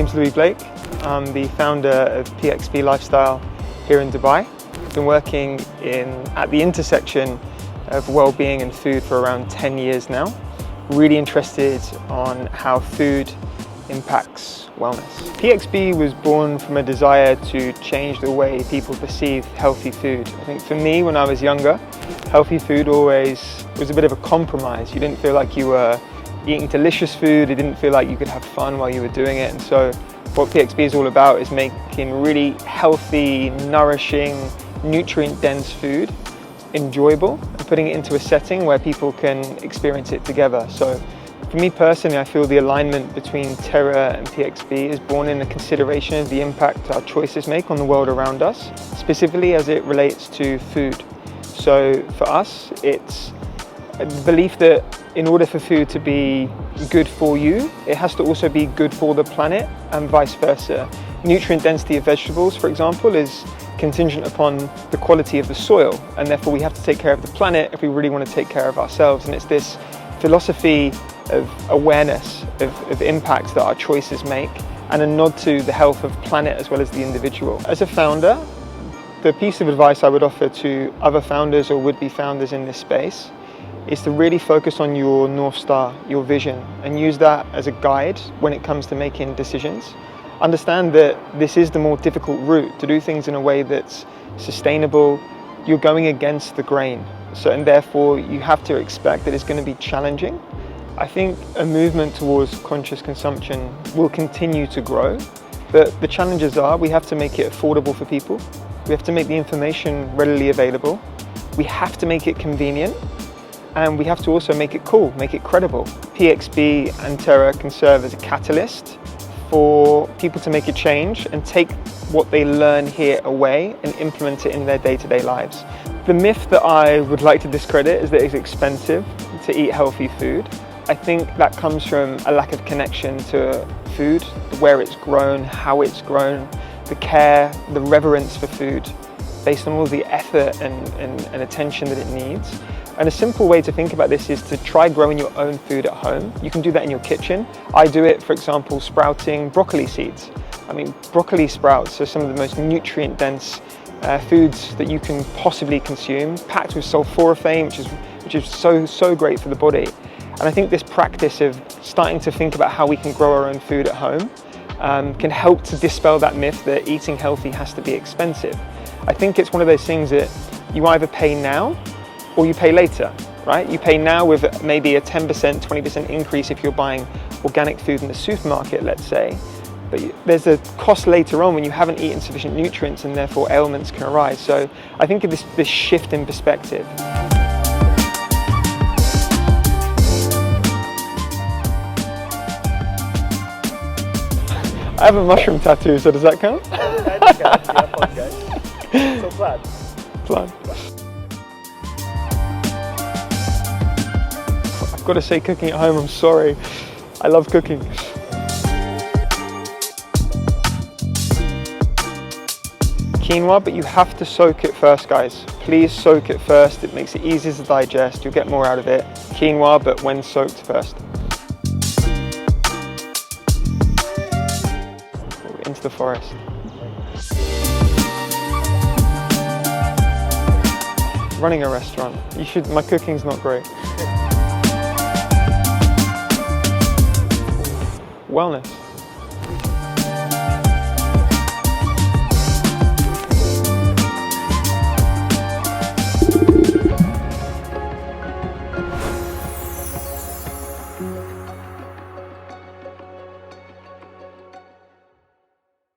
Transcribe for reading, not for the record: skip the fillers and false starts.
name's Loui Blake. I'm the founder of PXB Lifestyle here in Dubai. I've been working at the intersection of well-being and food for around 10 years now. Really interested on how food impacts wellness. PXB was born from a desire to change the way people perceive healthy food. I think for me, when I was younger, healthy food always was a bit of a compromise. You didn't feel like you were eating delicious food, it didn't feel like you could have fun while you were doing it. And so what PXB is all about is making really healthy, nourishing, nutrient-dense food enjoyable and putting it into a setting where people can experience it together. So for me personally, I feel the alignment between Terra and PXB is born in the consideration of the impact our choices make on the world around us, specifically as it relates to food. So for us, it's a belief that in order for food to be good for you, it has to also be good for the planet and vice versa. Nutrient density of vegetables, for example, is contingent upon the quality of the soil, and therefore we have to take care of the planet if we really want to take care of ourselves. And it's this philosophy of awareness of impacts that our choices make and a nod to the health of planet as well as the individual. As a founder, the piece of advice I would offer to other founders or would-be founders in this space is to really focus on your North Star, your vision, and use that as a guide when it comes to making decisions. Understand that this is the more difficult route to do things in a way that's sustainable. You're going against the grain, and therefore you have to expect that it's going to be challenging. I think a movement towards conscious consumption will continue to grow, but the challenges are we have to make it affordable for people. We have to make the information readily available. We have to make it convenient. And we have to also make it cool, make it credible. PXB and Terra can serve as a catalyst for people to make a change and take what they learn here away and implement it in their day-to-day lives. The myth that I would like to discredit is that it's expensive to eat healthy food. I think that comes from a lack of connection to food, where it's grown, how it's grown, the care, the reverence for food, based on all the effort and attention that it needs. And a simple way to think about this is to try growing your own food at home. You can do that in your kitchen. I do it, for example, sprouting broccoli seeds. I mean, broccoli sprouts are some of the most nutrient-dense foods that you can possibly consume, packed with sulforaphane, which is so great for the body. And I think this practice of starting to think about how we can grow our own food at home can help to dispel that myth that eating healthy has to be expensive. I think it's one of those things that you either pay now or you pay later, right? You pay now with maybe a 10%, 20% increase if you're buying organic food in the supermarket, let's say. But there's a cost later on when you haven't eaten sufficient nutrients and therefore ailments can arise. So I think of this shift in perspective. I have a mushroom tattoo, so does that count? So plan. I've got to say, cooking at home, I'm sorry. I love cooking. Quinoa, but you have to soak it first, guys. Please soak it first. It makes it easier to digest. You'll get more out of it. Quinoa, but when soaked first. Into the forest. Running a restaurant. My cooking's not great. Wellness.